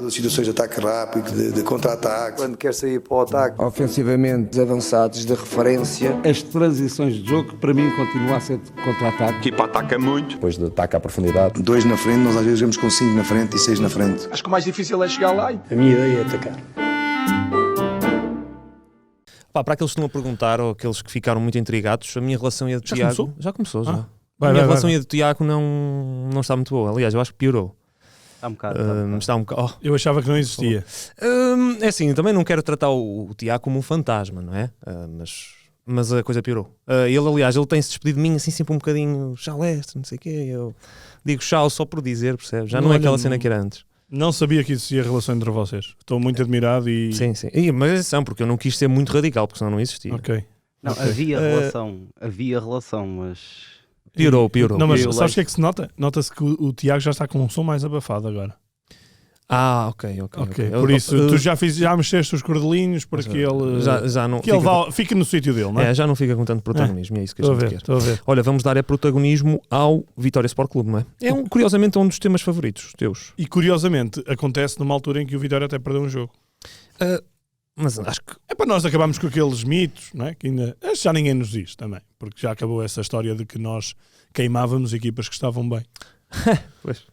de situações de ataque rápido, de contra-ataque. Quando quer sair para o ataque. Ofensivamente, avançados de referência. As transições de jogo, para mim, continua a ser de contra-ataque. A equipa ataca muito. Depois de ataque à profundidade. 2 na frente, nós às vezes jogamos com 5 na frente e 6 na frente. Acho que o mais difícil é chegar lá. A minha ideia é atacar. Para aqueles que estão a perguntar, ou aqueles que ficaram muito intrigados, a minha relação e a do Tiago... Começou? Já começou, já. A minha relação e a do Tiago não está muito boa. Aliás, eu acho que piorou. Está um bocado. Oh. Eu achava que não existia. É assim, também não quero tratar o Tiago como um fantasma, não é? Mas a coisa piorou. Ele tem-se despedido de mim assim sempre um bocadinho chalestre, não sei o quê. Eu digo chau só por dizer, percebes? Já não é aquela cena que era antes. Não sabia que existia relação entre vocês. Estou muito admirado e... Sim. Mas atenção, porque eu não quis ser muito radical, porque senão não existia. Ok. Não, okay. Havia relação, mas... Piorou. Não, mas sabes o que é que se nota? Nota-se que o Tiago já está com um som mais abafado agora. Ok. Por isso, tu já mexeste os cordelinhos para que ele, já não que ele fique no sítio dele, não é? Já não fica com tanto protagonismo, é isso que a gente quer. Estou a ver. Olha, vamos dar protagonismo ao Vitória Sport Clube, não é? Curiosamente, um dos temas favoritos teus. E curiosamente, acontece numa altura em que o Vitória até perdeu um jogo. Mas acho que... É para nós acabarmos com aqueles mitos, não é? Que ainda já ninguém nos diz também, porque já acabou essa história de que nós queimávamos equipas que estavam bem. Pois.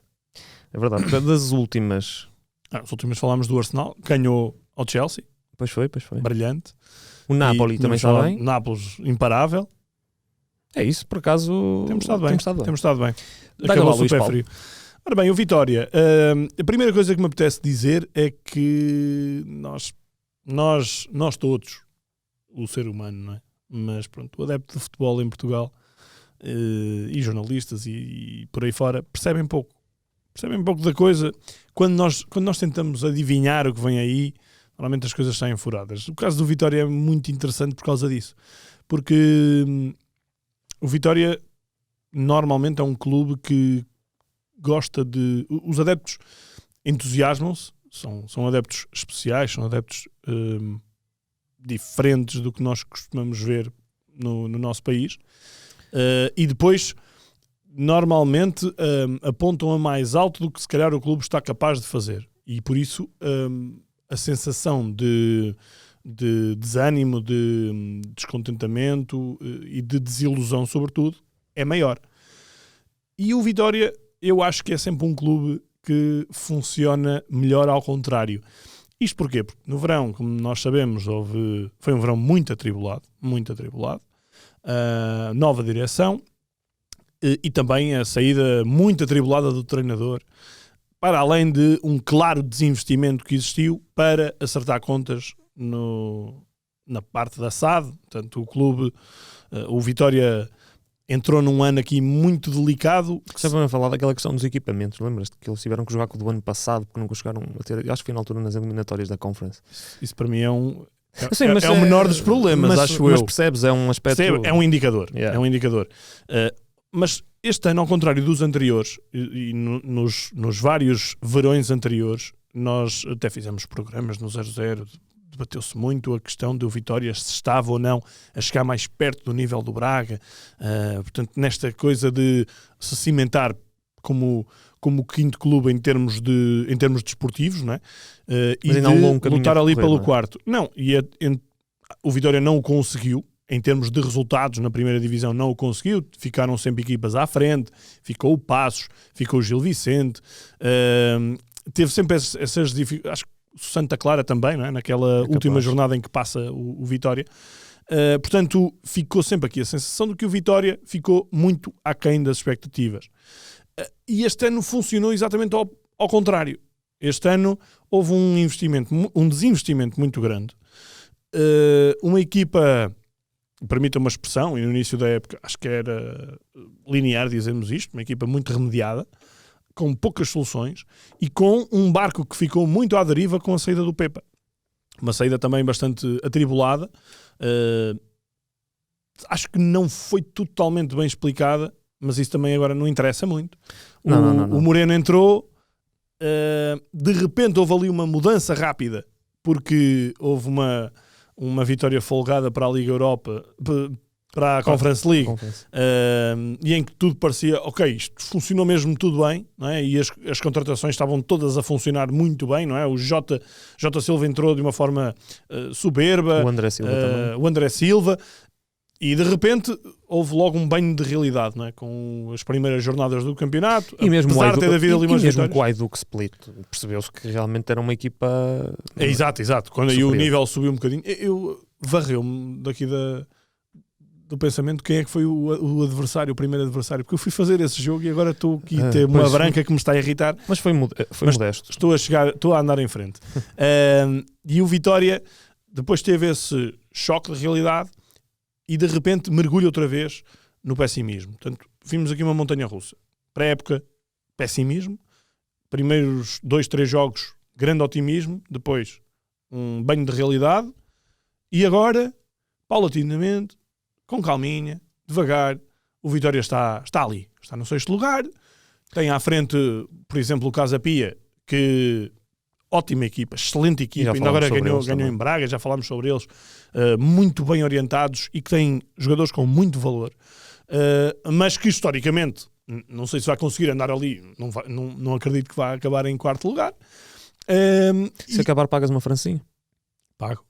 É verdade. Das últimas... As últimas falámos do Arsenal, ganhou ao Chelsea. Pois foi. Brilhante. O Napoli também está bem. Nápoles, imparável. É isso, por acaso... Temos estado bem. Acabou o super frio. Ora bem, o Vitória. A primeira coisa que me apetece dizer é que nós todos, o ser humano, não é? Mas pronto, o adepto de futebol em Portugal e jornalistas e por aí fora percebem pouco da coisa. Quando nós tentamos adivinhar o que vem aí, normalmente as coisas saem furadas. O caso do Vitória é muito interessante por causa disso, porque o Vitória normalmente é um clube que gosta de... Os adeptos entusiasmam-se, são adeptos especiais, são adeptos diferentes do que nós costumamos ver no nosso país, e depois normalmente apontam a mais alto do que se calhar o clube está capaz de fazer, e por isso a sensação de desânimo, de descontentamento e de desilusão sobretudo é maior. E o Vitória, eu acho que é sempre um clube que funciona melhor ao contrário. Isto porquê? Porque no verão, como nós sabemos, foi um verão muito atribulado, nova direção e também a saída muito atribulada do treinador, para além de um claro desinvestimento que existiu para acertar contas na parte da SAD. Portanto, o clube, o Vitória... entrou num ano aqui muito delicado. Sempre a falar daquela questão dos equipamentos, lembras-te que eles tiveram que jogar com o do ano passado porque nunca chegaram a ter, acho que foi na altura nas eliminatórias da Conference. Isso para mim é o menor dos problemas, acho eu. Mas percebes, é um aspecto... É um indicador. Yeah. É um indicador. Mas este ano, ao contrário dos anteriores, e nos vários verões anteriores, nós até fizemos programas no 0-0, debateu-se muito a questão do Vitória, se estava ou não a chegar mais perto do nível do Braga, portanto, nesta coisa de se cimentar como quinto clube em termos desportivos, não é? E de lutar ali pelo quarto. Não, o Vitória não o conseguiu, em termos de resultados na primeira divisão não o conseguiu, ficaram sempre equipas à frente, ficou o Passos, ficou o Gil Vicente, teve sempre essas dificuldades, acho que Santa Clara também, não é? Naquela última jornada em que passa o Vitória. Portanto, ficou sempre aqui a sensação de que o Vitória ficou muito aquém das expectativas. E este ano funcionou exatamente ao contrário. Este ano houve um desinvestimento muito grande. Uma equipa, permita uma expressão, e no início da época acho que era linear dizermos isto, uma equipa muito remediada, com poucas soluções e com um barco que ficou muito à deriva com a saída do Pepa. Uma saída também bastante atribulada. Acho que não foi totalmente bem explicada, mas isso também agora não interessa muito. Não. O Moreno entrou, de repente houve ali uma mudança rápida, porque houve uma vitória folgada para a Liga Europa, para a Conference League, Conference. e em que tudo parecia, ok, isto funcionou mesmo tudo bem, não é? E as contratações estavam todas a funcionar muito bem, não é? O Jota Silva entrou de uma forma soberba, O André Silva também. o André Silva, e de repente houve logo um banho de realidade, não é? Com as primeiras jornadas do campeonato, E mesmo, apesar de ter havido ali umas mesmo vitórias. com o Aiduk Split, percebeu-se que realmente era uma equipa... Exato. Quando aí o superior. nível subiu um bocadinho, eu varreu-me daqui do pensamento quem é que foi o adversário, o primeiro adversário, porque eu fui fazer esse jogo e agora estou aqui a ter uma pois, branca que me está a irritar. Mas foi modesto. Estou a andar em frente. E o Vitória depois teve esse choque de realidade e de repente mergulha outra vez no pessimismo. Portanto, vimos aqui uma montanha russa. Pré-época, pessimismo. Primeiros 2-3 jogos, grande otimismo. Depois, um banho de realidade. E agora, paulatinamente, com calminha, devagar, o Vitória está ali. Está no 6º lugar. Tem à frente, por exemplo, o Casa Pia, que ótima equipa, excelente equipa. Ainda agora ganhou em Braga, já falámos sobre eles. Muito bem orientados e que têm jogadores com muito valor. Mas que historicamente, não sei se vai conseguir andar ali, não acredito que vá acabar em 4º lugar. Se acabar, pagas uma francinha. Pago.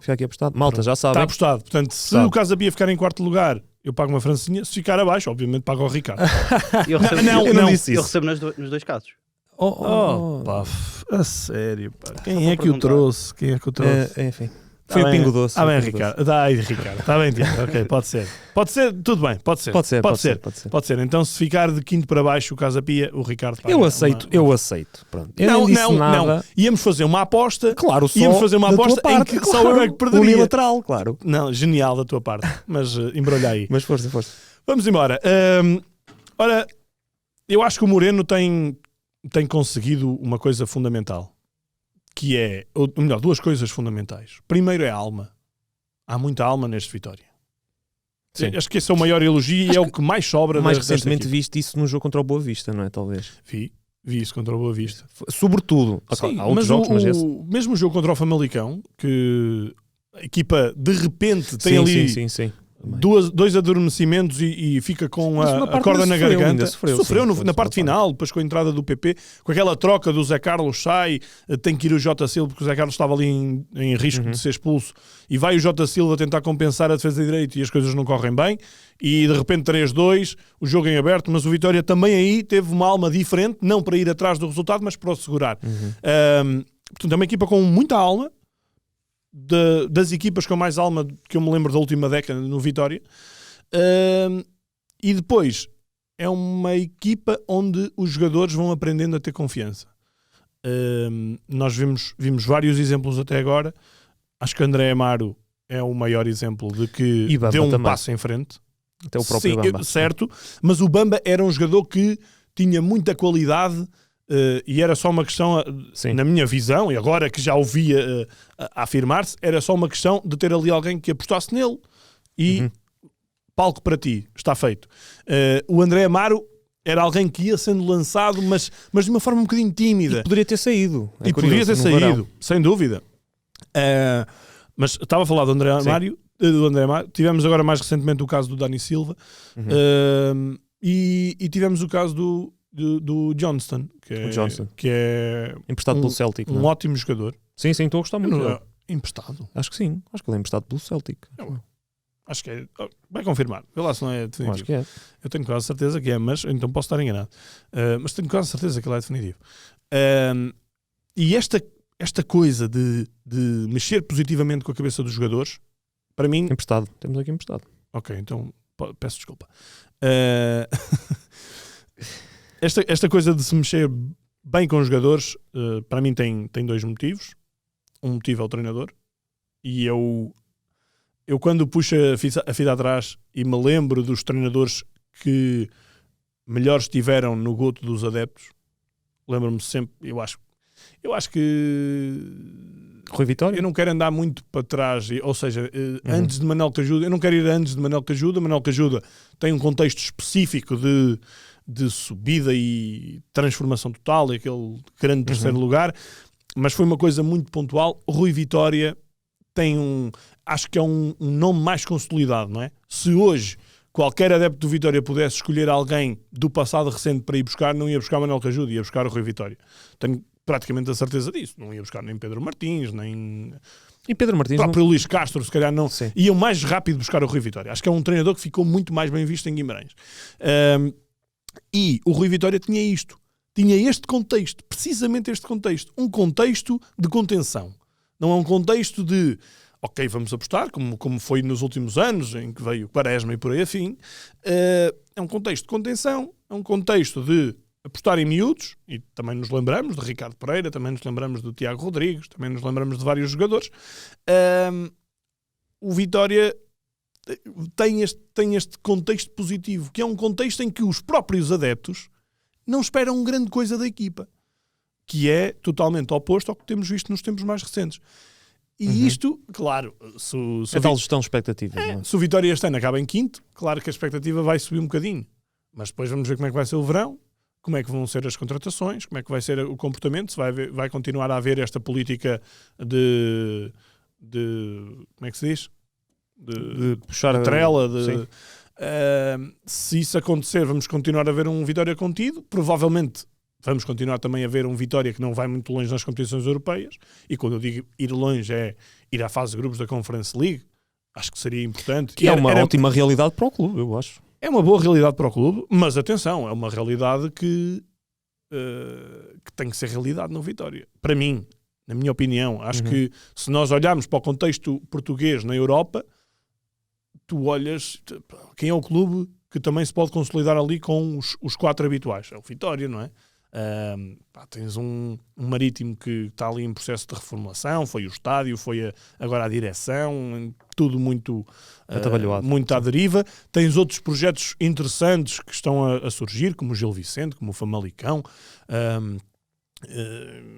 Fica aqui apostado. Malta, já sabem. Está apostado. Portanto, se o Casa Pia ficar em 4º lugar, eu pago uma francinha. Se ficar abaixo, obviamente pago ao Ricardo. Eu recebo, Não, eu não. disse isso. Eu recebo nos dois casos. Pá, a sério, pá. Quem é que o trouxe? Enfim. Foi o Pingo Doce. Está bem, Ricardo. Está bem, Tiago. Ok, pode ser. Tudo bem, pode ser. Pode ser. Então, se ficar de 5º para baixo o Casa Pia, o Ricardo paga. Eu aceito. Pronto. Eu não, nem disse nada. não. Íamos fazer uma aposta. Claro, só íamos fazer uma da tua aposta parte, em que só eu é que perderia. Unilateral, claro. Não, genial da tua parte. Mas embrulha aí. Mas força. Vamos embora. Ora, eu acho que o Moreno tem conseguido uma coisa fundamental. Que é, ou melhor, 2 coisas fundamentais. Primeiro é a alma. Há muita alma neste Vitória. Sim. Acho que esse é o maior elogio e é o que mais sobra. Mais desta recentemente equipe. viste isso no jogo contra o Boa Vista, não é? Talvez. Vi isso contra o Boa Vista. Sobretudo. Sim, Há outros jogos, mas esse. Mesmo o jogo contra o Famalicão, que a equipa de repente tem ali Sim. 2 adormecimentos e fica com a corda na garganta. Sofreu na parte final, depois com a entrada do PP, com aquela troca do Zé Carlos sai, tem que ir o Jota Silva, porque o Zé Carlos estava ali em risco de ser expulso, e vai o Jota Silva tentar compensar a defesa de direito e as coisas não correm bem, e de repente 3-2, o jogo em aberto, mas o Vitória também aí teve uma alma diferente, não para ir atrás do resultado, mas para o segurar. Portanto, é uma equipa com muita alma, das equipas com mais alma que eu me lembro da última década no Vitória, e depois é uma equipa onde os jogadores vão aprendendo a ter confiança. Nós vimos vários exemplos até agora. Acho que André Amaro é o maior exemplo de que deu um passo em frente. Até o próprio Bamba. Certo, mas o Bamba era um jogador que tinha muita qualidade. E era só uma questão, na minha visão, e agora que já o via a afirmar-se, era só uma questão de ter ali alguém que apostasse nele e palco para ti, está feito. O André Amaro era alguém que ia sendo lançado, mas de uma forma um bocadinho tímida. E poderia ter saído. Poderia ter saído, sem dúvida. Mas estava a falar do André Amaro. Tivemos agora mais recentemente o caso do Dani Silva. E tivemos o caso do Johnston, que é emprestado pelo Celtic, um ótimo jogador. Sim, estou a gostar muito dele. Emprestado? Acho que sim, acho que ele é emprestado pelo Celtic. Acho que é. Vai confirmar, vê lá se não é definitivo. Acho que é. Eu tenho quase certeza que é, mas então posso estar enganado. Mas tenho quase certeza que ele é definitivo. E esta coisa de mexer positivamente com a cabeça dos jogadores, para mim... Emprestado, temos aqui emprestado. Ok, então peço desculpa. Esta coisa de se mexer bem com os jogadores, para mim tem 2 motivos. Um motivo é o treinador. E eu quando puxo a fita atrás e me lembro dos treinadores que melhor estiveram no goto dos adeptos, lembro-me sempre, eu acho que Rui Vitória? Eu não quero andar muito para trás, ou seja, antes de Manuel Cajuda, eu não quero ir antes de Manuel Cajuda. Manuel Cajuda tem um contexto específico de subida e transformação total, e aquele grande terceiro lugar, mas foi uma coisa muito pontual. Rui Vitória acho que é um nome mais consolidado, não é? Se hoje qualquer adepto do Vitória pudesse escolher alguém do passado recente para ir buscar, não ia buscar Manuel Cajudo, ia buscar o Rui Vitória. Tenho praticamente a certeza disso. Não ia buscar nem Pedro Martins, nem E Pedro Martins o próprio Luís Castro, se calhar não. Sim. Iam mais rápido buscar o Rui Vitória. Acho que é um treinador que ficou muito mais bem visto em Guimarães. E o Rui Vitória tinha isto. Tinha este contexto, precisamente este contexto. Um contexto de contenção. Não é um contexto de, ok, vamos apostar, como foi nos últimos anos, em que veio Quaresma e por aí afim. É um contexto de contenção, é um contexto de apostar em miúdos, e também nos lembramos de Ricardo Pereira, também nos lembramos do Tiago Rodrigues, também nos lembramos de vários jogadores. O Vitória tem este contexto positivo, que é um contexto em que os próprios adeptos não esperam grande coisa da equipa, que é totalmente oposto ao que temos visto nos tempos mais recentes. E isto, claro, se é tal gestão de expectativas. Não é? se o Vitória este ano acaba em quinto, claro que a expectativa vai subir um bocadinho. Mas depois vamos ver como é que vai ser o verão, como é que vão ser as contratações, como é que vai ser o comportamento, se vai continuar a haver esta política de como é que se diz? De puxar de trela, sim. se isso acontecer, vamos continuar a ver um Vitória contido, provavelmente vamos continuar também a ver um Vitória que não vai muito longe nas competições europeias, e quando eu digo ir longe é ir à fase de grupos da Conference League, acho que seria importante. Que é uma ótima realidade para o clube, eu acho. É uma boa realidade para o clube, mas atenção, é uma realidade que tem que ser realidade no Vitória. Para mim, na minha opinião, acho que se nós olharmos para o contexto português na Europa, tu olhas, quem é o clube que também se pode consolidar ali com os quatro habituais? É o Vitória, não é? Tens um Marítimo que está ali em processo de reformulação, foi o estádio, foi agora a direção, tudo muito muito à deriva. Tens outros projetos interessantes que estão a surgir, como o Gil Vicente, como o Famalicão,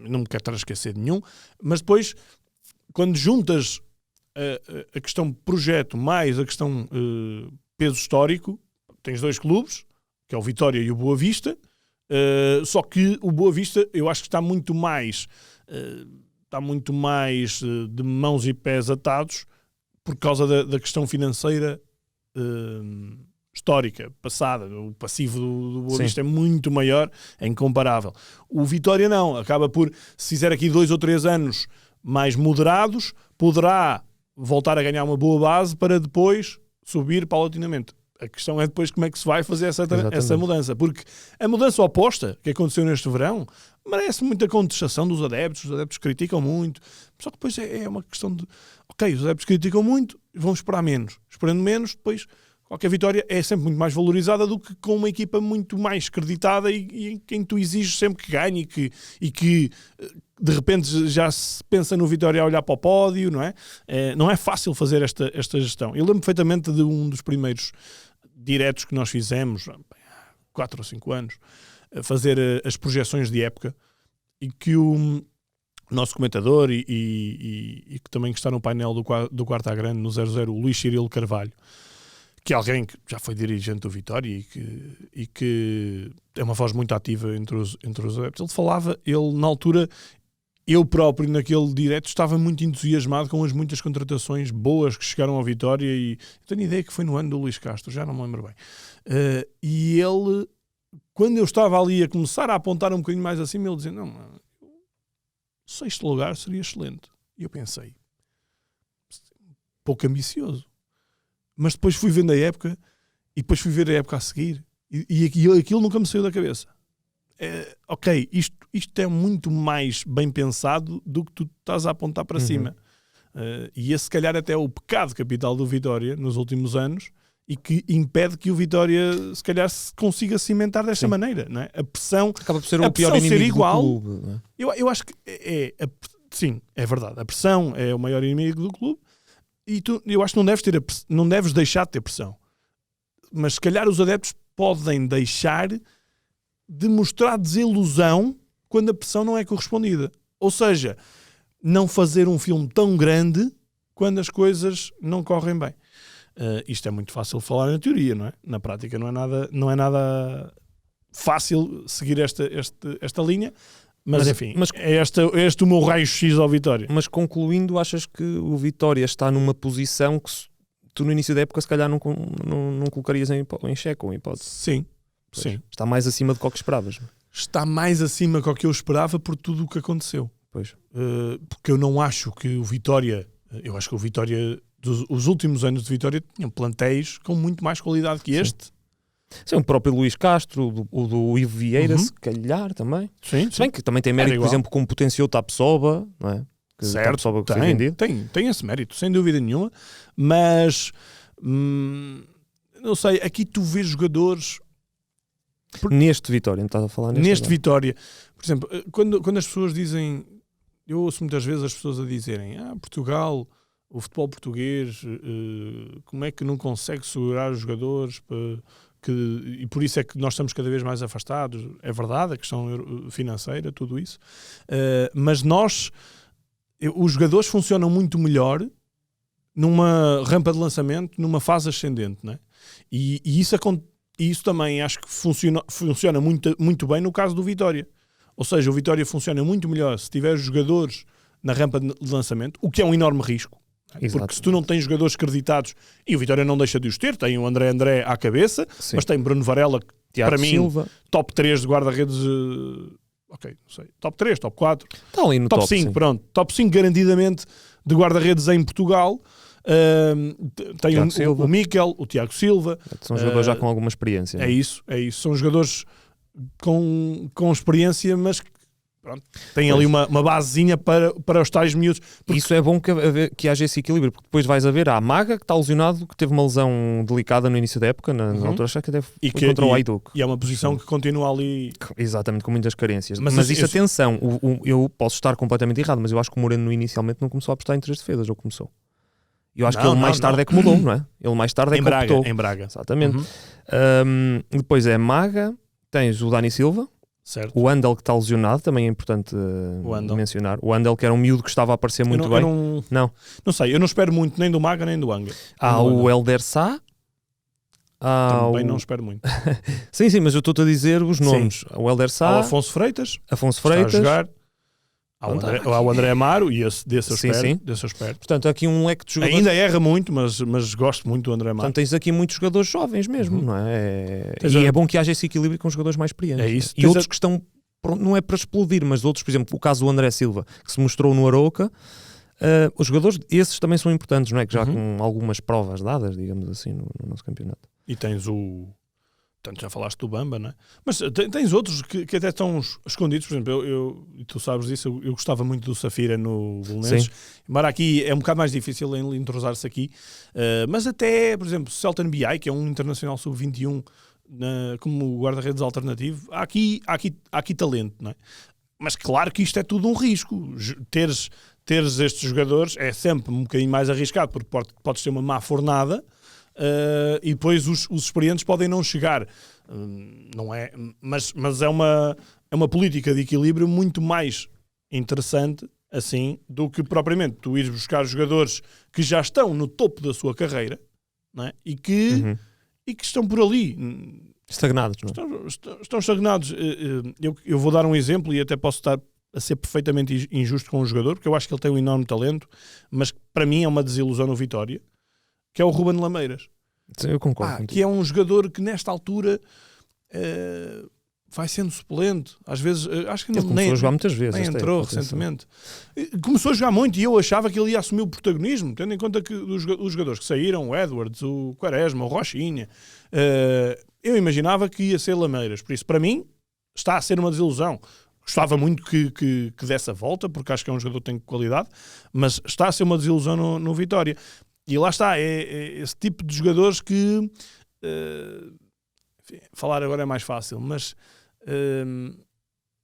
não me quero estar a esquecer de nenhum, mas depois, quando juntas a questão projeto mais a questão peso histórico, tens dois clubes, que é o Vitória e o Boa Vista. Só que o Boa Vista eu acho que está muito mais de mãos e pés atados por causa da questão financeira histórica, passada. O passivo do Boa Vista é muito maior, é incomparável. O Vitória não, acaba por, se fizer aqui 2 ou 3 anos mais moderados, poderá voltar a ganhar uma boa base para depois subir paulatinamente. A questão é depois como é que se vai fazer essa mudança. Porque a mudança oposta que aconteceu neste verão merece muita contestação dos adeptos. Os adeptos criticam muito. Só que depois é uma questão de... Ok, os adeptos criticam muito, vão esperar menos. Esperando menos, depois qualquer vitória é sempre muito mais valorizada do que com uma equipa muito mais creditada e em quem tu exiges sempre que ganhe e que de repente já se pensa no Vitória a olhar para o pódio, não é? Não é fácil fazer esta gestão. Eu lembro perfeitamente de um dos primeiros diretos que nós fizemos há 4 ou 5 anos, a fazer as projeções de época, e que o nosso comentador e que também está no painel do Quarto à Grande, no 00, o Luís Cirilo Carvalho, que é alguém que já foi dirigente do Vitória e que é uma voz muito ativa entre os adeptos. Ele na altura, eu próprio naquele direto estava muito entusiasmado com as muitas contratações boas que chegaram ao Vitória, e tenho ideia que foi no ano do Luís Castro, já não me lembro bem. E ele, quando eu estava ali a começar a apontar um bocadinho mais acima, ele dizia, não, 6º lugar seria excelente. E eu pensei, pouco ambicioso. Mas depois fui vendo a época, e depois fui ver a época a seguir, e aquilo nunca me saiu da cabeça. Ok, isto é muito mais bem pensado do que tu estás a apontar para cima. E esse, se calhar, até é o pecado capital do Vitória nos últimos anos, e que impede que o Vitória, se calhar, se consiga cimentar desta maneira. Não é? A pressão acaba por ser o pior inimigo igual, do clube. Não é? eu acho que sim, é verdade. A pressão é o maior inimigo do clube, e eu acho que não deves deixar de ter pressão. Mas, se calhar, os adeptos podem deixar de mostrar desilusão quando a pressão não é correspondida. Ou seja, não fazer um filme tão grande quando as coisas não correm bem. Isto é muito fácil de falar na teoria, não é? Na prática não é nada fácil seguir esta linha, Mas enfim, é este o meu raio-x ao Vitória. Mas concluindo, achas que o Vitória está numa posição que tu no início da época se calhar não colocarias em xeque ou em hipótese? Sim, Pois. sim. Está mais acima do que o que esperavas. Está mais acima do que eu esperava por tudo o que aconteceu. Pois. Porque eu não acho que o Vitória... Eu acho que o Vitória... Os últimos anos de Vitória tinham plantéis com muito mais qualidade que este. Sim, o próprio Luís Castro, o do Ivo Vieira, Uhum. se calhar também. Sim, Se bem que também tem mérito, por igual. exemplo, como potenciou o Tapsoba, não é? Que o certo, Tapsoba que foi vendido. tem esse mérito, sem dúvida nenhuma. Mas... não sei, aqui tu vês jogadores... Neste Vitória, não estás a falar Neste agora? Vitória, por exemplo, quando as pessoas dizem, eu ouço muitas vezes as pessoas a dizerem, Portugal, o futebol português, como é que não consegue segurar os jogadores e por isso é que nós estamos cada vez mais afastados. É verdade, a questão financeira, tudo isso, mas os jogadores funcionam muito melhor numa rampa de lançamento, numa fase ascendente, não é? E isso também acho que funciona muito, muito bem no caso do Vitória. Ou seja, o Vitória funciona muito melhor se tiver jogadores na rampa de lançamento, o que é um enorme risco. Exato. Porque se tu não tens jogadores acreditados, e o Vitória não deixa de os ter, tem o André à cabeça, Sim. mas tem Bruno Varela, que Tiago para mim, Silva. top 3 de guarda-redes, ok, não sei, top 3, top 4, Está ali no top top 5, sim. pronto, top 5 garantidamente de guarda-redes em Portugal. Tem Tiago Silva. o Miquel, o Tiago Silva. São jogadores já com alguma experiência. É isso. São jogadores com experiência, mas que pronto, têm ali uma basezinha para os tais miúdos. Isso é bom que haja esse equilíbrio, porque depois vais a ver a Maga, que está lesionado, que teve uma lesão delicada no início da época, na altura acho que até foi contra o Hajduk. E é uma posição que continua ali. Exatamente, com muitas carências. Mas Mas isso, eu- atenção, eu posso estar completamente errado, mas eu acho que o Moreno inicialmente não começou a apostar em 3 defesas, ou começou? Eu acho que ele mais tarde é que mudou, não é? Ele mais tarde é que optou. Em Braga. Exatamente. Uhum. Depois é Maga, tens o Dani Silva, Certo. o Andel que está lesionado, também é importante O Andel. mencionar. O Andel que era um miúdo que estava a aparecer muito bem. Não sei, eu não espero muito nem do Maga nem do Anga. Há o Elder Sá. Também não espero muito. Sim, mas eu estou-te a dizer os nomes. O Elder Há Sá, o Afonso Freitas, Afonso está a Freitas. jogar. Há o André Amaro, e desse eu Sim, espero. sim. Desse eu espero. Portanto, aqui um leque de jogadores. Ainda erra muito, mas gosto muito do André Amaro. Portanto, tens aqui muitos jogadores jovens mesmo, não é? Tens E é bom que haja esse equilíbrio com jogadores mais experientes. É isso. E outros que estão, não é para explodir, mas outros, por exemplo, o caso do André Silva, que se mostrou no Arouca, os jogadores, esses também são importantes, não é? Que já com algumas provas dadas, digamos assim, no nosso campeonato. E tens Portanto, já falaste do Bamba, não é? Mas tens outros que até estão escondidos. Por exemplo, e tu sabes disso, eu gostava muito do Safira no Belenenses. Embora aqui é um bocado mais difícil em entrosar-se aqui. Mas até, por exemplo, Celton BI, que é um internacional sub-21 como guarda-redes alternativo, há aqui talento, não é? Mas claro que isto é tudo um risco. Teres estes jogadores é sempre um bocadinho mais arriscado, porque podes ter uma má fornada. E depois os experientes podem não chegar, não é? Mas é uma política de equilíbrio muito mais interessante assim do que propriamente tu ires buscar jogadores que já estão no topo da sua carreira, não é? E que estão por ali Estagnados, não é? estão estagnados. Eu vou dar um exemplo e até posso estar a ser perfeitamente injusto com o jogador, porque eu acho que ele tem um enorme talento, mas para mim é uma desilusão no Vitória, que é o Ruben Lameiras. Sim, eu concordo contigo. Que é um jogador que nesta altura vai sendo suplente. Às vezes, acho que Ele começou a jogar muitas vezes. nem esta entrou época, atenção. recentemente. Começou a jogar muito e eu achava que ele ia assumir o protagonismo, tendo em conta que os jogadores que saíram, o Edwards, o Quaresma, o Rochinha, eu imaginava que ia ser Lameiras. Por isso, para mim, está a ser uma desilusão. Gostava muito que desse a volta, porque acho que é um jogador que tem qualidade, mas está a ser uma desilusão no Vitória. E lá está, é esse tipo de jogadores que enfim, falar agora é mais fácil, mas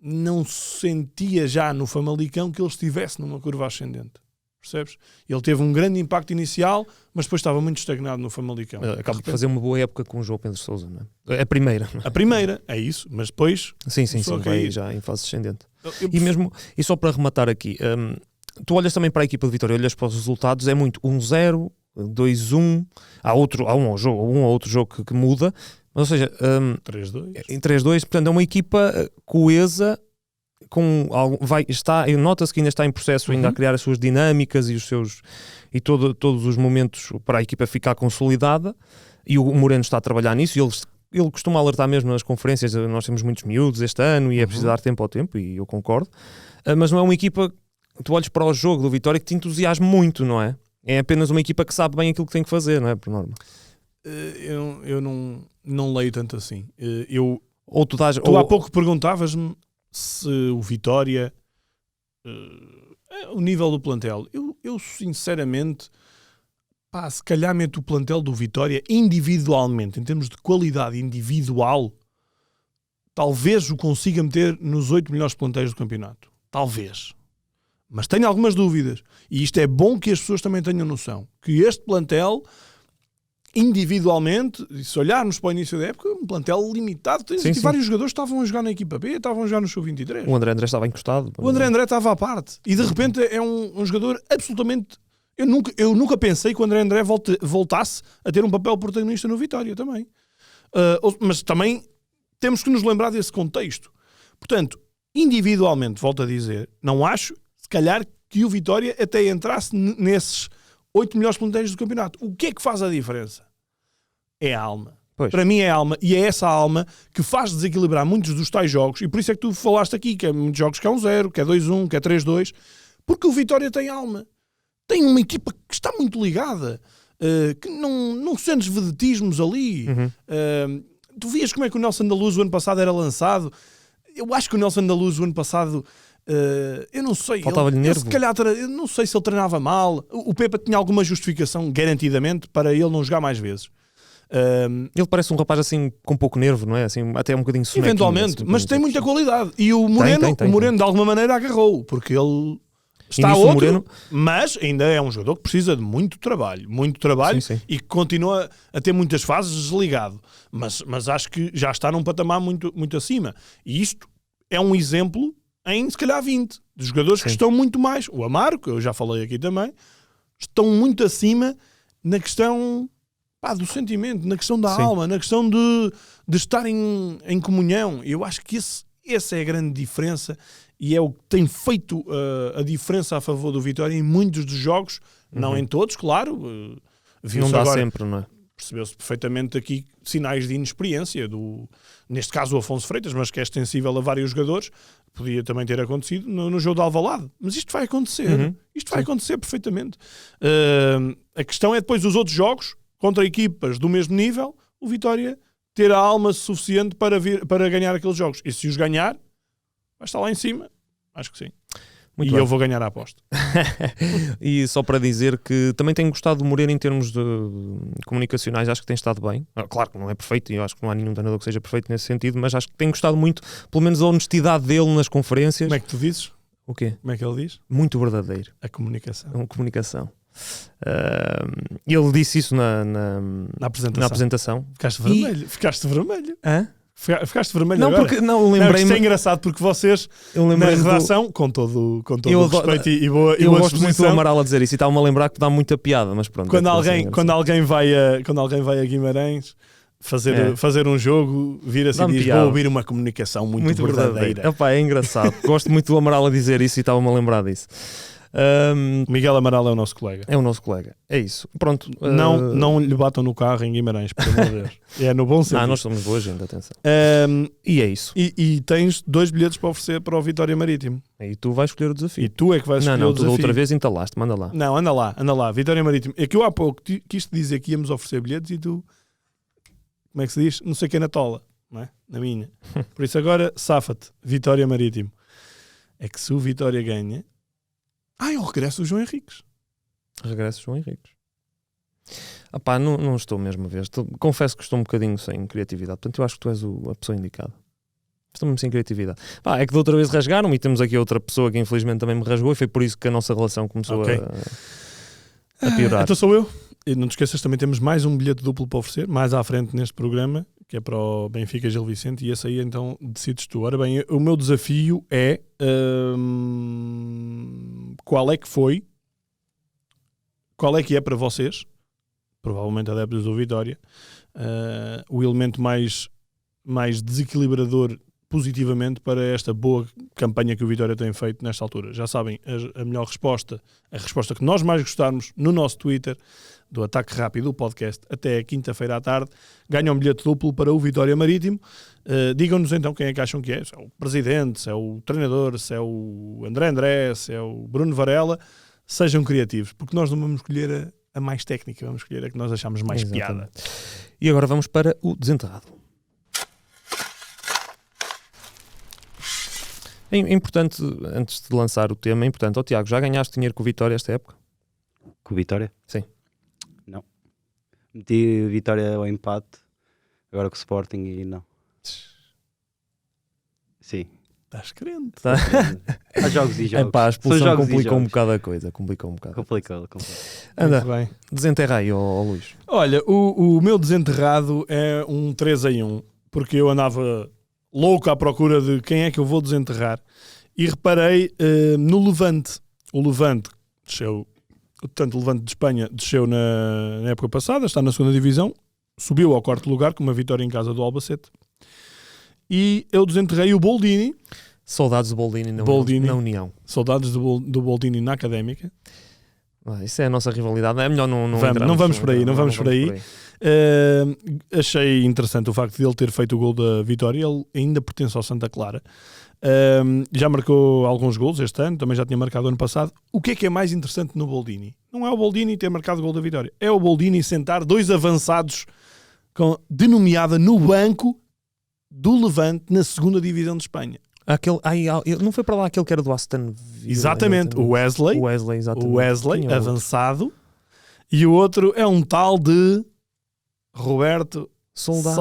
não sentia já no Famalicão que ele estivesse numa curva ascendente. Percebes? Ele teve um grande impacto inicial, mas depois estava muito estagnado no Famalicão. Acaba de fazer uma boa época com o João Pedro Sousa, não é? A primeira. Não é? A primeira, é isso, mas depois... Sim, começou a vai cair. já em fase descendente. Eu E só para rematar aqui, tu olhas também para a equipa de Vitória, olhas para os resultados, é muito 1-0, 2-1, há um ou outro jogo que muda, mas, ou seja, 3-2. em 3-2, portanto é uma equipa coesa, nota-se que ainda está em processo, ainda a criar as suas dinâmicas e todos os momentos para a equipa ficar consolidada, e o Moreno está a trabalhar nisso, e ele costuma alertar mesmo nas conferências. Nós temos muitos miúdos este ano e é preciso dar tempo ao tempo, e eu concordo, mas não é uma equipa, tu olhas para o jogo do Vitória, que te entusiasma muito, não é? É apenas uma equipa que sabe bem aquilo que tem que fazer, não é, por norma? Eu não leio tanto assim. Tu há pouco perguntavas-me se o Vitória, o nível do plantel. Eu sinceramente, se calhar meto o plantel do Vitória individualmente, em termos de qualidade individual, talvez o consiga meter nos 8 melhores plantéis do campeonato. Talvez. Mas tenho algumas dúvidas. E isto é bom que as pessoas também tenham noção. Que este plantel, individualmente, se olharmos para o início da época, um plantel limitado. Vários jogadores estavam a jogar na equipa B, estavam a jogar no Sub-23. O André estava encostado. O André estava à parte. E de repente é um jogador absolutamente... Eu nunca pensei que o André voltasse a ter um papel protagonista no Vitória também. Mas também temos que nos lembrar desse contexto. Portanto, individualmente, volto a dizer, não acho, se calhar, que o Vitória até entrasse nesses 8 melhores plantéis do campeonato. O que é que faz a diferença? É a alma. Pois. Para mim é a alma, e é essa alma que faz desequilibrar muitos dos tais jogos, e por isso é que tu falaste aqui, que é muitos jogos que é 1-0, que é 2-1, que é 3-2, porque o Vitória tem alma. Tem uma equipa que está muito ligada, que não sentes vedetismos ali. Tu vias como é que o Nelson da Luz o ano passado era lançado. Eu acho que o Nelson da Luz o ano passado, eu não sei, faltava-lhe nervo. Se calhar, eu não sei se ele treinava mal. O Pepa tinha alguma justificação, garantidamente, para ele não jogar mais vezes. Ele parece um rapaz assim com pouco nervo, não é? Assim, até um bocadinho sonequinho. Eventualmente, mas tem muita qualidade. E o Moreno, tem. De alguma maneira agarrou, porque ele está nisso, outro, Moreno... mas ainda é um jogador que precisa de muito trabalho, sim. E que continua a ter muitas fases desligado. Mas acho que já está num patamar muito, muito acima. E isto é um exemplo em, se calhar, 20 de jogadores que estão muito mais. O Amaro, que eu já falei aqui também, estão muito acima na questão do sentimento, na questão da alma, na questão de estar em comunhão. Eu acho que essa é a grande diferença, e é o que tem feito a diferença a favor do Vitória em muitos dos jogos, não em todos, claro. Não dá agora, sempre, não é? Percebeu-se perfeitamente aqui sinais de inexperiência, neste caso o Afonso Freitas, mas que é extensível a vários jogadores. Podia também ter acontecido no jogo de Alvalade, mas isto vai acontecer. Isto vai acontecer perfeitamente. A questão é depois os outros jogos, contra equipas do mesmo nível, o Vitória ter a alma suficiente para ganhar aqueles jogos. E se os ganhar, vai estar lá em cima. Acho que sim. Muito bem. Eu vou ganhar a aposta. E só para dizer que também tenho gostado do Moreno em termos de comunicacionais, acho que tem estado bem. Claro que não é perfeito, e eu acho que não há nenhum treinador que seja perfeito nesse sentido, mas acho que tenho gostado muito, pelo menos, a honestidade dele nas conferências. Como é que tu dizes? O quê? Como é que ele diz? Muito verdadeiro. A comunicação. A comunicação. Ele disse isso na apresentação. Ficaste vermelho. Hã? Ficaste vermelho não, agora? Porque, não, lembrei-me... Isto é engraçado porque vocês, na redação, com todo o respeito e boa eu gosto exposição, muito do Amaral a dizer isso, e está-me a lembrar que dá muita piada, mas pronto. Quando alguém vai a Guimarães fazer um jogo, vira-se e diz, vou ouvir uma comunicação muito verdadeira. É engraçado. Gosto muito do Amaral a dizer isso e estava-me a lembrar disso. Miguel Amaral é o nosso colega. É o nosso colega, é isso. Pronto. Não lhe batam no carro em Guimarães, por amor de Deus. É no bom sentido. Nós somos boa gente, atenção. E é isso. E tens 2 bilhetes para oferecer para o Vitória Marítimo. E tu vais escolher o desafio. E tu é que vais escolher o desafio. Tu outra vez entalaste, manda lá. Não, anda lá. Vitória Marítimo. É que eu há pouco quis te dizer que íamos oferecer bilhetes e tu, como é que se diz? Não sei quem na tola, não é? Na minha. Por isso agora, safa-te. Vitória Marítimo. É que se o Vitória ganha... é o regresso do João Henriques. Regresso do João Henriques. Não estou mesmo a ver. Confesso que estou um bocadinho sem criatividade. Portanto, eu acho que tu és a pessoa indicada. Estou mesmo sem criatividade. É que da outra vez rasgaram, e temos aqui outra pessoa que infelizmente também me rasgou, e foi por isso que a nossa relação começou a piorar. Então sou eu. E não te esqueças, também temos mais um bilhete duplo para oferecer, mais à frente neste programa, que é para o Benfica Gil Vicente, e esse aí então decides tu. Ora bem, o meu desafio é qual é que é para vocês, provavelmente adeptos do Vitória, o elemento mais desequilibrador positivamente para esta boa campanha que o Vitória tem feito nesta altura. Já sabem, a melhor resposta, a resposta que nós mais gostarmos no nosso Twitter, do Ataque Rápido, do podcast, até quinta-feira à tarde, ganham um bilhete duplo para o Vitória Marítimo. Digam-nos então quem é que acham que é. Se é o presidente, se é o treinador, se é o André, se é o Bruno Varela. Sejam criativos, porque nós não vamos escolher a mais técnica, vamos escolher a que nós achamos mais piada. E agora vamos para o desenterrado. É importante, antes de lançar o tema, é importante. Tiago, já ganhaste dinheiro com o Vitória esta época? Com o Vitória? Sim. Não. Meti Vitória ao empate, agora com o Sporting e não. Sim. Estás crente? Tá. Há jogos e jogos. Epá, a São expulsão jogos e complicou um jogos. bocado a coisa. Complicou um bocado. Complicado. Anda, Muito bem. desenterra aí, ó Luís. Olha, o meu desenterrado é um 3-1, porque eu andava louco à procura de quem é que eu vou desenterrar e reparei no Levante. O Levante desceu, portanto, o Levante de Espanha desceu na época passada, está na segunda divisão, subiu ao quarto lugar com uma vitória em casa do Albacete. E eu desenterrei o Boldini. Saudades do Boldini na União. Saudades do Boldini na Académica. Isso é a nossa rivalidade. É melhor não vamos por aí. Achei interessante o facto de ele ter feito o gol da vitória. Ele ainda pertence ao Santa Clara. Já marcou alguns gols este ano, também já tinha marcado ano passado. O que é mais interessante no Boldini? Não é o Boldini ter marcado o gol da vitória, é o Boldini sentar dois avançados denominada no banco do Levante na segunda divisão de Espanha. Não foi para lá aquele que era do Aston Villa? Exatamente, o Wesley, exatamente. avançado, e o outro é um tal de Roberto Soldado.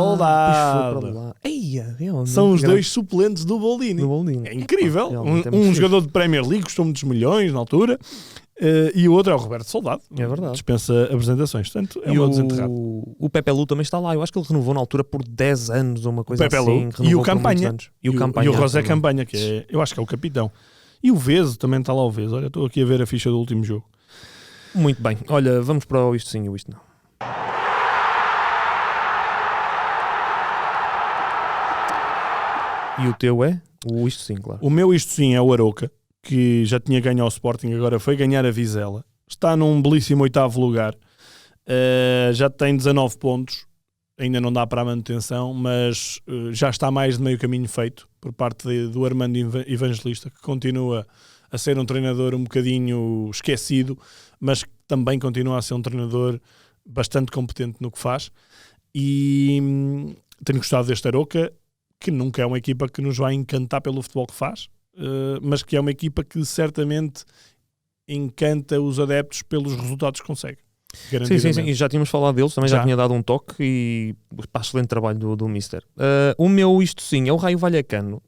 São os dois suplentes do Boldini. É incrível. Um jogador de Premier League custou muitos milhões na altura, e o outro é o Roberto Soldado. É verdade. Dispensa apresentações. Portanto, é o desenterrado. O Pepe Lu também está lá. Eu acho que ele renovou na altura por 10 anos ou uma coisa Pepe assim. Lu. E o Campanha. E o José Campanha, que eu acho que é o capitão. E o Vezo também está lá. O Vezo. Olha, estou aqui a ver a ficha do último jogo. Muito bem. Olha, vamos para o isto sim ou isto não. E o teu é? O isto sim, claro. O meu isto sim é o Arouca, que já tinha ganho ao Sporting, agora foi ganhar a Vizela. Está num belíssimo 8º lugar. Já tem 19 pontos. Ainda não dá para a manutenção, mas já está mais de meio caminho feito por parte do Armando Evangelista, que continua a ser um treinador um bocadinho esquecido, mas que também continua a ser um treinador bastante competente no que faz. E tenho gostado deste Arouca, que nunca é uma equipa que nos vai encantar pelo futebol que faz, mas que é uma equipa que certamente encanta os adeptos pelos resultados que consegue. Sim, e já tínhamos falado deles, também já tinha dado um toque e excelente trabalho do Mister. O meu isto sim é o Raio Vallecano.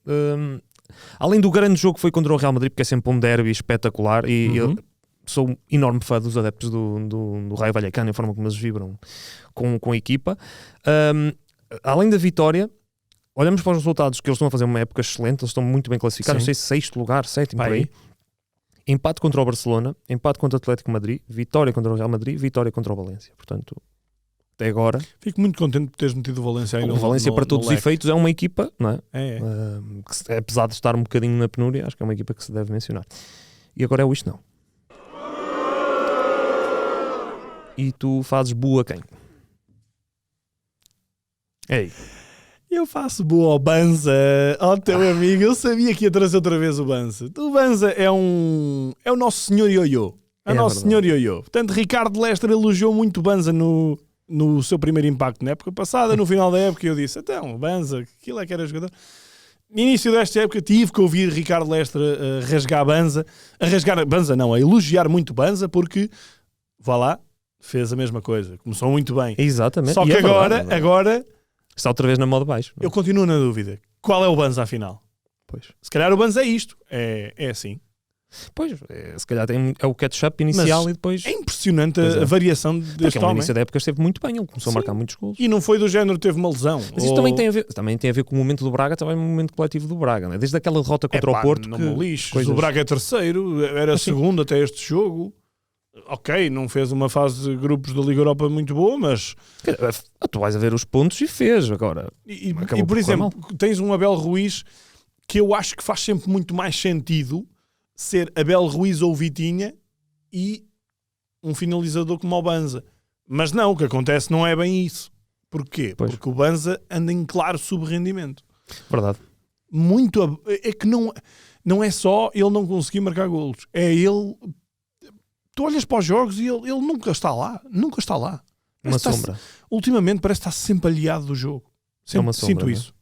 Além do grande jogo que foi contra o Real Madrid, porque é sempre um derby espetacular, e eu sou um enorme fã dos adeptos do Raio Vallecano e a forma como eles vibram com a equipa. Além da vitória, olhamos para os resultados, que eles estão a fazer uma época excelente, eles estão muito bem classificados, não sei se 6º lugar, 7º, por aí. Empate contra o Barcelona, empate contra o Atlético Madrid, vitória contra o Real Madrid, vitória contra o Valência. Portanto, até agora... Fico muito contente por teres metido o Valência aí no Valência, para todos os efeitos, é uma equipa, não é? É. Apesar de estar um bocadinho na penúria, acho que é uma equipa que se deve mencionar. E agora é o isto não. E tu fazes boa quem? Ei... Eu faço boa ao Banza, ao teu amigo. Eu sabia que ia trazer outra vez o Banza. O Banza é o nosso senhor ioiô. É o nosso senhor ioiô. Portanto, Ricardo Lester elogiou muito o Banza no seu primeiro impacto na época passada. No final da época eu disse, então, o Banza, aquilo é que era jogador. No início desta época tive que ouvir Ricardo Lester a rasgar Banza. A elogiar muito Banza, porque, vá lá, fez a mesma coisa. Começou muito bem. Exatamente. Só que agora... Está outra vez na moda baixo. Eu continuo na dúvida. Qual é o Banza, afinal? Pois. Se calhar o Banza é isto. É assim. Pois, se calhar é o catch-up inicial. Mas e depois... É impressionante a variação deste homem. No início da época esteve muito bem. Ele começou a marcar muitos gols. E não foi do género, teve uma lesão. Mas isso também tem a ver com o momento do Braga, também o momento coletivo do Braga. Né? Desde aquela derrota contra o Porto. Não me lixo. O Braga é terceiro, era segundo até este jogo. ok, não fez uma fase de grupos da Liga Europa muito boa, mas... Tu vais a ver os pontos e fez agora. E Acabou por por exemplo, correr tens um Abel Ruiz que eu acho que faz sempre muito mais sentido ser Abel Ruiz ou Vitinha e um finalizador como o Banza. Mas não, o que acontece não é bem isso. Porquê? Pois. Porque o Banza anda em claro subrendimento. Verdade. É que não é só ele não conseguir marcar golos. É ele... Tu olhas para os jogos e ele nunca está lá. Nunca está lá. Uma Parece que sombra. ultimamente parece estar sempre aliado do jogo. Sempre uma sombra, sinto não é? isso.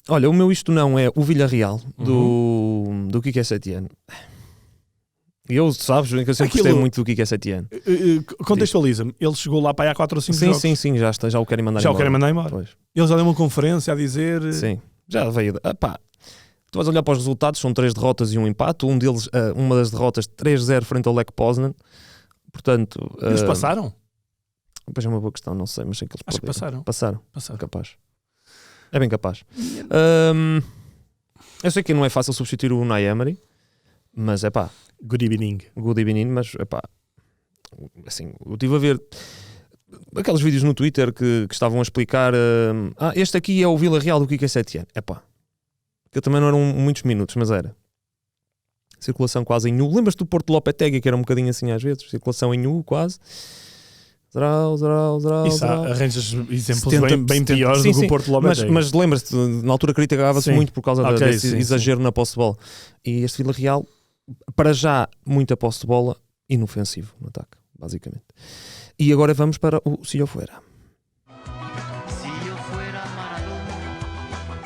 Olha, o meu isto não é o Villarreal do Quique Setién. Eu, sabes, que eu sempre gostei Aquilo- muito do Quique Setién. Contextualiza-me. Ele chegou lá para aí há 4 ou 5 Sim, jogos. sim, já o querem mandar Já o embora. querem mandar embora. Pois. Ele já deu uma conferência a dizer... Sim, já veio. Tu vais olhar para os resultados, são 3 derrotas e um empate. Um deles, uma das derrotas, 3-0 frente ao Lech Poznan. Portanto, Eles passaram? Depois é uma boa questão, não sei, mas sei que eles Acho que perderam. passaram. Passaram, capaz. É bem capaz. Eu sei que não é fácil substituir o Unai Emery, mas é pá, Good evening. good evening, mas é pá, assim, eu estive a ver aqueles vídeos no Twitter que estavam a explicar este aqui é o Villarreal do Quique Setién. É pá, que também não eram muitos minutos, mas era. Circulação quase em U. Lembras-te do Porto Lopetegui, que era um bocadinho assim às vezes? Circulação em U, quase. Zrau. Isso arranjas exemplos 70, bem piores sim, do que sim. o Porto Lopetegui. Mas lembras-te, na altura criticava-se Sim. muito por causa Ok, desse sim, exagero na posse de bola. E este Villarreal, para já, muita posse de bola, inofensivo no ataque, basicamente. E agora vamos para o Se Eu Fuera. Si yo fuera Maradona,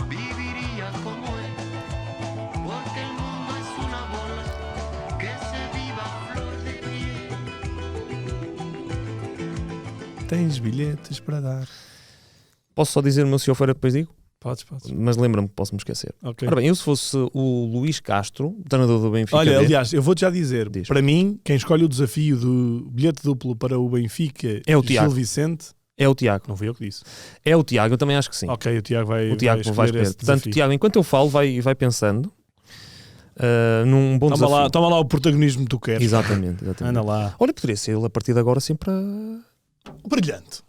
viviría como él, porque el mundo es una bola que se viva a flor de piel. Tens bilhetes para dar. Posso só dizer o meu Se Eu Fuera, depois digo? Podes. Mas lembra-me que posso-me esquecer. Ok. Ora bem, eu se fosse o Luís Castro, treinador do Benfica Olha, B, aliás, eu vou-te já dizer, Diz. para mim, quem escolhe o desafio do bilhete duplo para o Benfica É o Tiago. Gil Vicente, é o Tiago. não fui eu que disse. É o Tiago, eu também acho que sim. Ok, o Tiago vai O Tiago vai escolher escolher. esse Portanto, desafio. Tiago, enquanto eu falo, vai pensando num bom desafio. Toma lá o protagonismo que tu queres. Exatamente. Anda lá. Olha, poderia ser ele a partir de agora sempre a... Brilhante.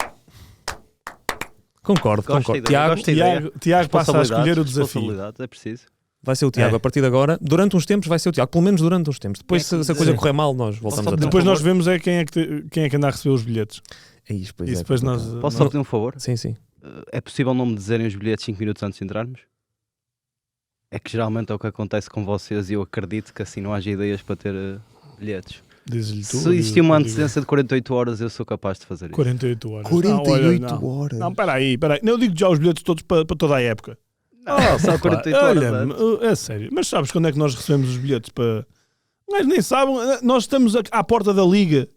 Concordo. Tiago, Tiago passa a escolher o desafio. Responsabilidade, é preciso. vai ser o Tiago É. a partir de agora. Durante uns tempos vai ser o Tiago, pelo menos durante uns tempos. Depois, se a coisa Sim. correr mal, nós voltamos Posso atrás. Depois nós vemos quem é que anda a receber os bilhetes. É isso, pois Isso é, depois complicado. nós... Posso só pedir um favor? Sim, sim. É possível não me dizerem os bilhetes 5 minutos antes de entrarmos? É que geralmente é o que acontece com vocês e eu acredito que assim não haja ideias para ter bilhetes. Diz-lhe tu, Se existir uma eu digo. antecedência de 48 horas, eu sou capaz de fazer isso. 48 horas. 48 não. horas. Não, espera aí. Não, eu digo já os bilhetes todos para toda a época. Só 48 horas Olha, antes. é sério. Mas sabes quando é que nós recebemos os bilhetes para... Mas nem sabem. Nós estamos à porta da Liga.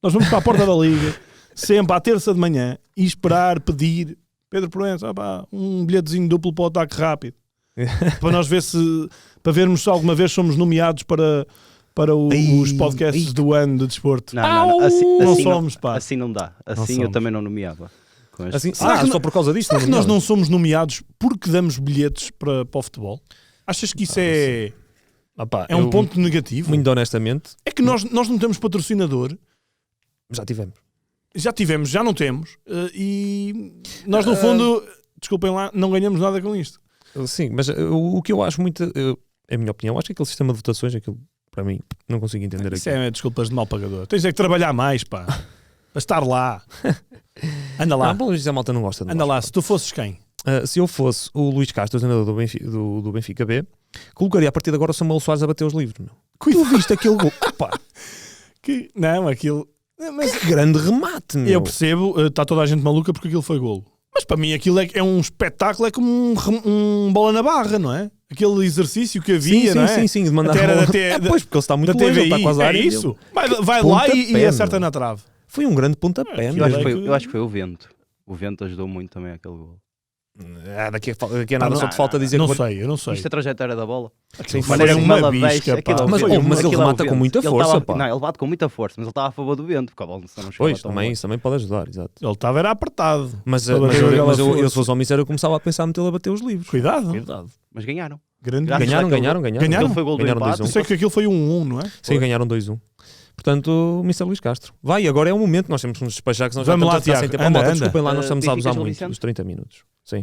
Nós vamos para a porta da Liga sempre à terça de manhã e esperar, pedir Pedro Proença, um bilhetezinho duplo para o ataque rápido. Para nós ver para vermos se alguma vez somos nomeados para os podcasts do ano de desporto. Não, assim, Não assim somos, pá. Assim não dá. Assim eu somos. também não nomeava. Com este- Assim, Será que só por causa disto? Será que não nós me não somos nomeados porque damos bilhetes para o futebol? Achas que isso é um ponto negativo? Muito honestamente, É que nós não temos patrocinador. já tivemos. Já tivemos, já não temos. E nós, no fundo, desculpem lá, não ganhamos nada com isto. Sim, mas o que eu acho muito, é a minha opinião, acho que aquele sistema de votações, aquilo, para mim, não consigo entender Isso aqui. é desculpas de mal pagador. Tens é que trabalhar mais, pá. Para estar lá. Anda lá. Não, pelo menos a malta não gosta de Anda nós. lá. Se tu fosses quem? Se eu fosse o Luís Castro, treinador do Benfica B, colocaria a partir de agora o Samuel Soares a bater os livros. Meu. Tu viste aquele gol? Pá, Não, aquilo... Mas que grande remate, meu. eu percebo, está toda a gente maluca porque aquilo foi golo. Mas para mim aquilo é um espetáculo, é como um bola na barra, não é? Aquele exercício que havia, não é? sim, de mandar Até era a bola. Pois, porque ele está muito da longe, ele TVI, está quase à é área isso. dele. Vai lá Pontapé, e acerta meu. na trave. Foi um grande pontapé, Eu meu. Eu acho que foi o vento. O vento ajudou muito também aquele gol. Daqui a nada só te falta dizer não que... sei, eu não sei. Viste a trajetória da bola? Sim, Mas foi é uma ela bisca, deixa, pá. aquilo é o Mas- vento. mas ele Aquilo é o remata com vento. muita Ele força, estava- pá. Não, ele bate com muita força, mas ele estava a favor do vento, porque a bola não chegava Pois, tão também, longe. isso também pode ajudar, exato. Ele estava era apertado. Mas Para bater aquela eu, se força. fosse homem sério, eu começava a pensar a metê-lo a bater os livros. Cuidado. Cuidado. Mas ganharam. Grande. Graças Ganharam, àquele- ganharam. Ganharam? Aquele foi gol do Ganharam empate. 2-1. Eu sei que aquilo foi 1-1, não é? Sim, ganharam 2-1. Portanto, o Mr. Luís Castro. Vai, agora é o momento, nós temos que nos despachar, que nós já Vamos lá, estamos a ficar sem Tiago. tempo. Anda, Malta, anda. desculpem lá, nós estamos a Benfica abusar Gil muito Vicente? dos 30 minutos. Sim.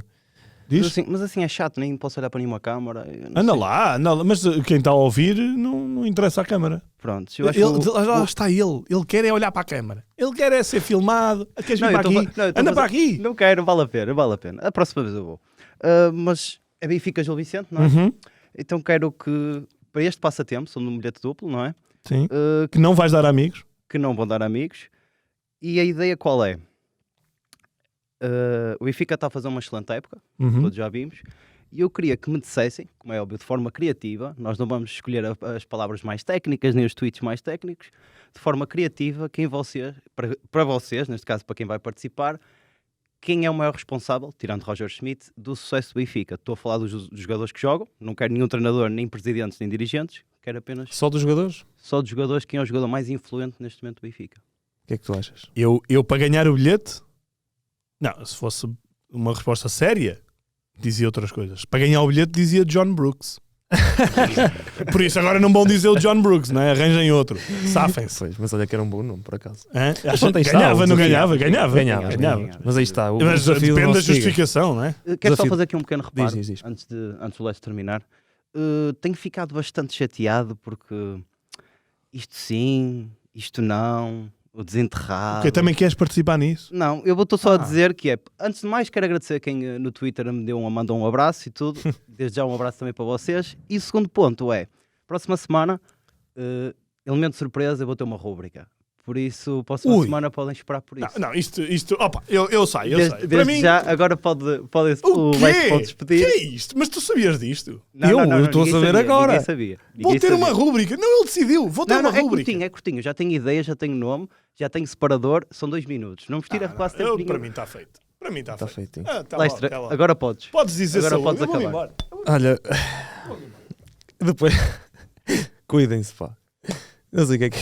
Diz? Mas assim é chato, nem posso olhar para nenhuma câmara. eu não Anda sei. lá, mas quem está a ouvir não interessa a câmara. Pronto, eu acho que Lá está ele. Ele quer é olhar para a câmara. Ele quer é ser filmado. Queres vir Não, para eu tô aqui? fa- não, eu tô Anda fazendo- para aqui. Não quero, vale a pena. A próxima vez eu vou. Mas é Benfica Gil Vicente, não é? Uhum. Então quero que, para este passatempo, sou num bilhete duplo, não é? Sim. Que não vais dar a amigos. Que não vão dar amigos. E a ideia qual é? O Benfica está a fazer uma excelente época, Uhum. todos já vimos, e eu queria que me dissessem, como é óbvio, de forma criativa, nós não vamos escolher as palavras mais técnicas, nem os tweets mais técnicos, de forma criativa, quem vocês, para vocês, neste caso para quem vai participar, quem é o maior responsável, tirando Roger Schmidt, do sucesso do Benfica. Estou a falar dos jogadores que jogam, não quero nenhum treinador, nem presidentes, nem dirigentes, quero apenas Só dos jogadores? só dos jogadores, quem é o jogador mais influente neste momento do Benfica. O que é que tu achas? Eu para ganhar o bilhete, não, se fosse uma resposta séria, dizia outras coisas. Para ganhar o bilhete, dizia John Brooks. Por isso agora não vão dizer o John Brooks, não é? Arranjem outro. Safem-se. Pois, mas olha que era um bom nome, por acaso. Hã? Mas pronto, aí está, Ganhava, o não desafio. ganhava? Ganhava. ganhava. Mas aí está. O Mas desafio do depende da nosso Tiga. justificação, não é? Quero só Desafio. fazer aqui um pequeno reparo Diz. antes do Leste terminar. Tenho ficado bastante chateado porque isto sim, isto não, o desenterrado. Porque também queres participar nisso? Não, eu vou-te só a dizer que é. Antes de mais, quero agradecer a quem no Twitter me mandou um abraço e tudo. Desde já um abraço também para vocês. E o segundo ponto é: próxima semana, elemento de surpresa, eu vou ter uma rúbrica. Por isso, próxima Ui. semana podem esperar por isso. Não, isto opa, eu sei. Para Desde mim, já, agora pode o Leite pode quê? despedir. Que é isto? Mas tu sabias disto? Eu estou a ninguém saber sabia, agora. Ninguém sabia. Vou Ninguém ter uma sabia. rúbrica. Não, ele decidiu. Vou ter Não, uma não, rúbrica. é curtinho. Já tenho ideia, já tenho nome, já tenho separador. São 2 minutos. Não vos tira quase tempo nenhum. Para mim está feito. Para mim está Está feito. feito. Ah, tá lá, Lestra, tá lá. agora podes. Podes dizer agora saúde. podes Eu vou-me acabar. embora. Olha, depois cuidem-se, pá. Não sei o que é que